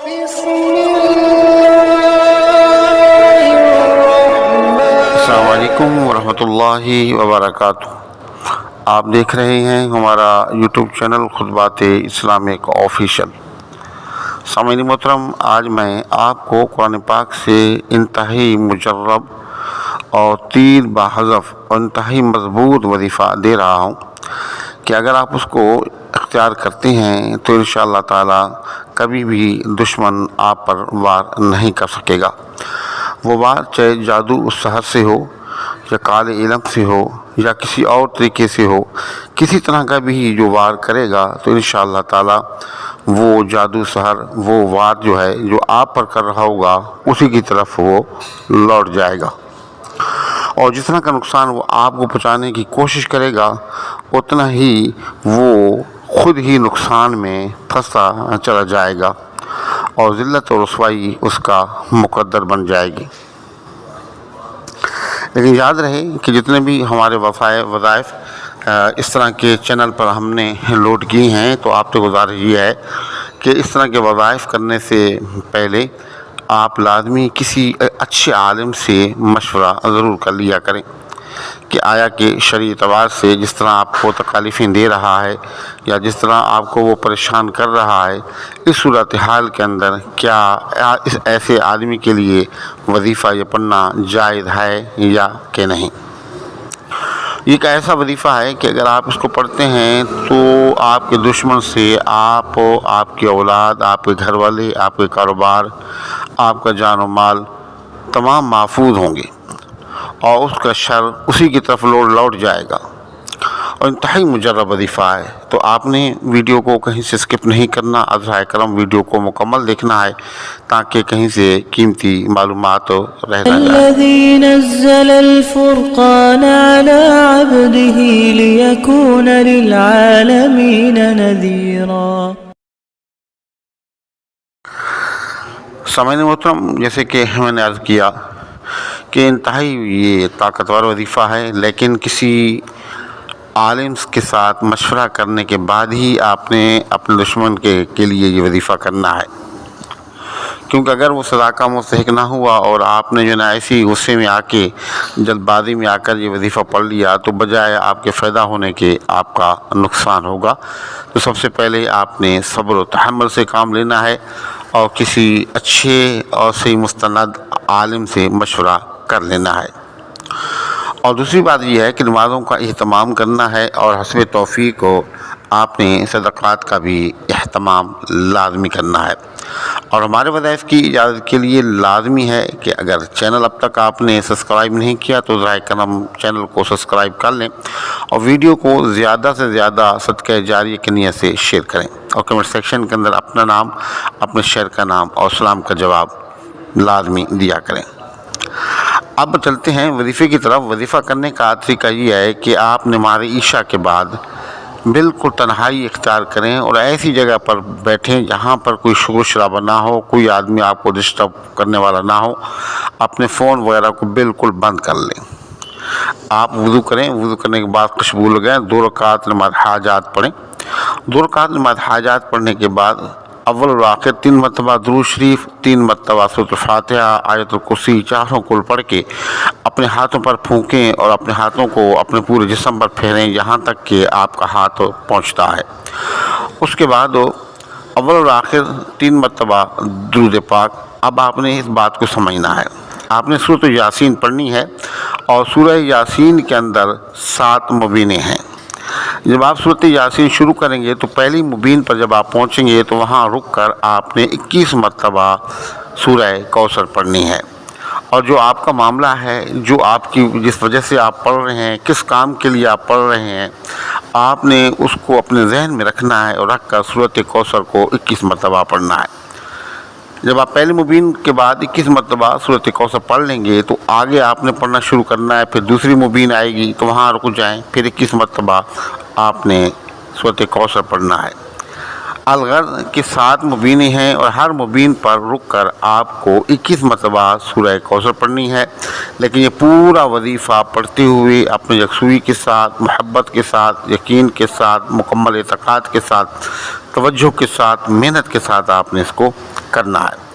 السلام علیکم ورحمۃ اللہ وبرکاتہ۔ آپ دیکھ رہے ہیں ہمارا یوٹیوب چینل خطبات اسلامک آفیشیل۔ سامعین محترم، آج میں آپ کو قرآن پاک سے انتہائی مجرب اور تیر بحذف اور انتہائی مضبوط وظیفہ دے رہا ہوں کہ اگر آپ اس کو اختیار کرتے ہیں تو انشاءاللہ تعالی کبھی بھی دشمن آپ پر وار نہیں کر سکے گا۔ وہ وار چاہے جادو اس سحر سے ہو یا کالے علم سے ہو یا کسی اور طریقے سے ہو، کسی طرح کا بھی جو وار کرے گا تو انشاءاللہ تعالی وہ جادو سحر، وہ وار جو ہے جو آپ پر کر رہا ہوگا اسی کی طرف وہ لوٹ جائے گا، اور جس طرح کا نقصان وہ آپ کو پہنچانے کی کوشش کرے گا اتنا ہی وہ خود ہی نقصان میں پھنستا چلا جائے گا اور ذلت اور رسوائی اس کا مقدر بن جائے گی۔ لیکن یاد رہے کہ جتنے بھی ہمارے وظائف اس طرح کے چینل پر ہم نے لوڈ کی ہیں تو آپ سے گزارش یہ ہے کہ اس طرح کے وظائف کرنے سے پہلے آپ لازمی کسی اچھے عالم سے مشورہ ضرور کر لیا کریں کہ آیا کہ شرعی اعتبار سے جس طرح آپ کو تکالیفیں دے رہا ہے یا جس طرح آپ کو وہ پریشان کر رہا ہے، اس صورتحال کے اندر کیا اس ایسے آدمی کے لیے وظیفہ یہ پڑھنا جائز ہے یا کہ نہیں۔ یہ ایک ایسا وظیفہ ہے کہ اگر آپ اس کو پڑھتے ہیں تو آپ کے دشمن سے آپ کی اولاد، آپ کے گھر والے، آپ کے کاروبار، آپ کا جان و مال تمام محفوظ ہوں گے اور اس کا شر اسی کی طرف لوٹ جائے گا، اور انتہائی مجرب وظیفہ ہے۔ تو آپ نے ویڈیو کو کہیں سے سکپ نہیں کرنا، عذرائے کرم ویڈیو کو مکمل دیکھنا ہے تاکہ کہیں سے قیمتی معلومات رہ نہ جائے۔ الذي نزل الفرقان على عبده ليكون للعالمين نذيرا۔ سامعین محترم، جیسے کہ میں نے عرض کیا کہ انتہائی یہ طاقتور وظیفہ ہے، لیکن کسی عالم کے ساتھ مشورہ کرنے کے بعد ہی آپ نے اپنے دشمن کے لیے یہ وظیفہ کرنا ہے، کیونکہ اگر وہ سزا کا مستحق نہ ہوا اور آپ نے جو نا ایسی غصے میں آ کے جلد بازی میں آ کر یہ وظیفہ پڑھ لیا تو بجائے آپ کے فائدہ ہونے کے آپ کا نقصان ہوگا۔ تو سب سے پہلے آپ نے صبر و تحمل سے کام لینا ہے اور کسی اچھے اور صحیح مستند عالم سے مشورہ کر لینا ہے۔ اور دوسری بات یہ ہے کہ نمازوں کا اہتمام کرنا ہے اور حسب توفیق کو آپ نے صدقات کا بھی اہتمام لازمی کرنا ہے۔ اور ہمارے وظائف کی اجازت کے لیے لازمی ہے کہ اگر چینل اب تک آپ نے سبسکرائب نہیں کیا تو ذرائع کرم چینل کو سبسکرائب کر لیں اور ویڈیو کو زیادہ سے زیادہ صدقہ جاریہ کی نیت سے شیئر کریں، اور کمنٹ سیکشن کے اندر اپنا نام، اپنے شہر کا نام اور سلام کا جواب لازمی دیا کریں۔ اب چلتے ہیں وظیفے کی طرف۔ وظیفہ کرنے کا طریقہ یہ ہے کہ آپ نماز عشاء کے بعد بالکل تنہائی اختیار کریں اور ایسی جگہ پر بیٹھیں جہاں پر کوئی شور شرابہ نہ ہو، کوئی آدمی آپ کو ڈسٹرب کرنے والا نہ ہو، اپنے فون وغیرہ کو بالکل بند کر لیں۔ آپ وضو کریں، وضو کرنے کے بعد خوشبو لگائیں، 2 رکعت نماز حاجات پڑھیں۔ 2 رکعت نماز حاجات پڑھنے کے بعد اول اور آخر 3 مرتبہ درود شریف، 3 مرتبہ سورۃ الفاتحہ، آیت الکرسی چاروں کل پڑھ کے اپنے ہاتھوں پر پھونکیں اور اپنے ہاتھوں کو اپنے پورے جسم پر پھیریں جہاں تک کہ آپ کا ہاتھ پہنچتا ہے۔ اس کے بعد اول اور آخر 3 مرتبہ درود پاک۔ اب آپ نے اس بات کو سمجھنا ہے، آپ نے سورۃ یاسین پڑھنی ہے اور سورہ یاسین کے اندر 7 مبینیں ہیں۔ جب آپ سورۃ یاسین شروع کریں گے تو پہلی مبین پر جب آپ پہنچیں گے تو وہاں رک کر آپ نے 21 مرتبہ سورہ کوثر پڑھنی ہے، اور جو آپ کا معاملہ ہے، جو آپ کی جس وجہ سے آپ پڑھ رہے ہیں، کس کام کے لیے آپ پڑھ رہے ہیں، آپ نے اس کو اپنے ذہن میں رکھنا ہے اور رکھ کر سورۃ کوثر کو 21 مرتبہ پڑھنا ہے۔ جب آپ پہلی مبین کے بعد 21 مرتبہ سورۃ کوثر پڑھ لیں گے تو آگے آپ نے پڑھنا شروع کرنا ہے، پھر دوسری مبین آئے گی تو وہاں رک جائیں، پھر 21 مرتبہ آپ نے سورۃ کوثر پڑھنا ہے۔ الغرض کہ 7 مبینیں ہیں اور ہر مبین پر رک کر آپ کو 21 مرتبہ سورہ کوثر پڑھنی ہے، لیکن یہ پورا وظیفہ پڑھتے ہوئے اپنے یکسوئی کے ساتھ، محبت کے ساتھ، یقین کے ساتھ، مکمل اعتقاد کے ساتھ، توجہ کے ساتھ، محنت کے ساتھ آپ نے اس کو کرنا ہے۔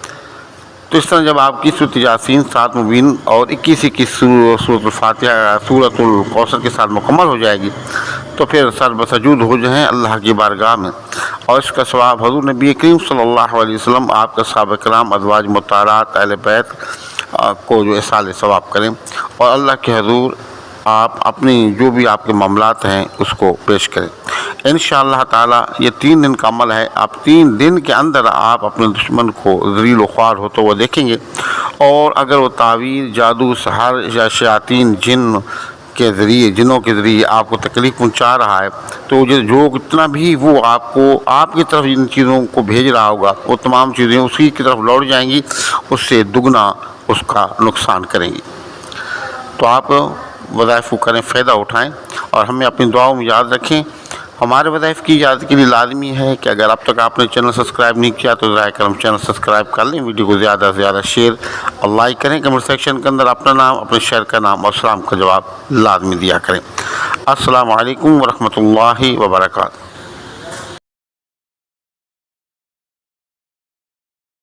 تو اس طرح جب آپ کی سورۃ یاسین 7 مبین اور 21 سورۃ الفاتحہ سورۃ الکوثر کے ساتھ مکمل ہو جائے گی تو پھر سر بسجود ہو جائیں اللہ کی بارگاہ میں، اور اس کا ثواب حضور نبی کریم صلی اللہ علیہ وسلم، آپ کا صحابہ کرام، ازواج مطہرات، اہل بیت کو جو اصال ثواب کریں، اور اللہ کے حضور آپ اپنی جو بھی آپ کے معاملات ہیں اس کو پیش کریں۔ انشاءاللہ تعالی یہ 3 دن کا عمل ہے۔ آپ 3 دن کے اندر آپ اپنے دشمن کو ذلیل و خوار ہوتا ہوا دیکھیں گے، اور اگر وہ تعویذ، جادو، سحر یا شیاطین جنوں کے ذریعے آپ کو تکلیف پہنچا رہا ہے، تو جو اتنا بھی وہ آپ کی طرف ان چیزوں کو بھیج رہا ہوگا، وہ تمام چیزیں اسی کی طرف لوٹ جائیں گی، اس سے دگنا اس کا نقصان کریں گی۔ تو آپ وظائف کو کریں، فائدہ اٹھائیں، اور ہمیں اپنی دعاؤں میں یاد رکھیں۔ ہمارے وظائف کی اجازت کے لیے لازمی ہے کہ اگر اب تک آپ نے چینل سبسکرائب نہیں کیا تو ذرا کرم چینل سبسکرائب کر لیں، ویڈیو کو زیادہ سے زیادہ شیئر اور لائک کریں، کمنٹ سیکشن کے اندر اپنا نام، اپنے شہر کا نام اور سلام کا جواب لازمی دیا کریں۔ السلام علیکم ورحمۃ اللہ وبرکاتہ۔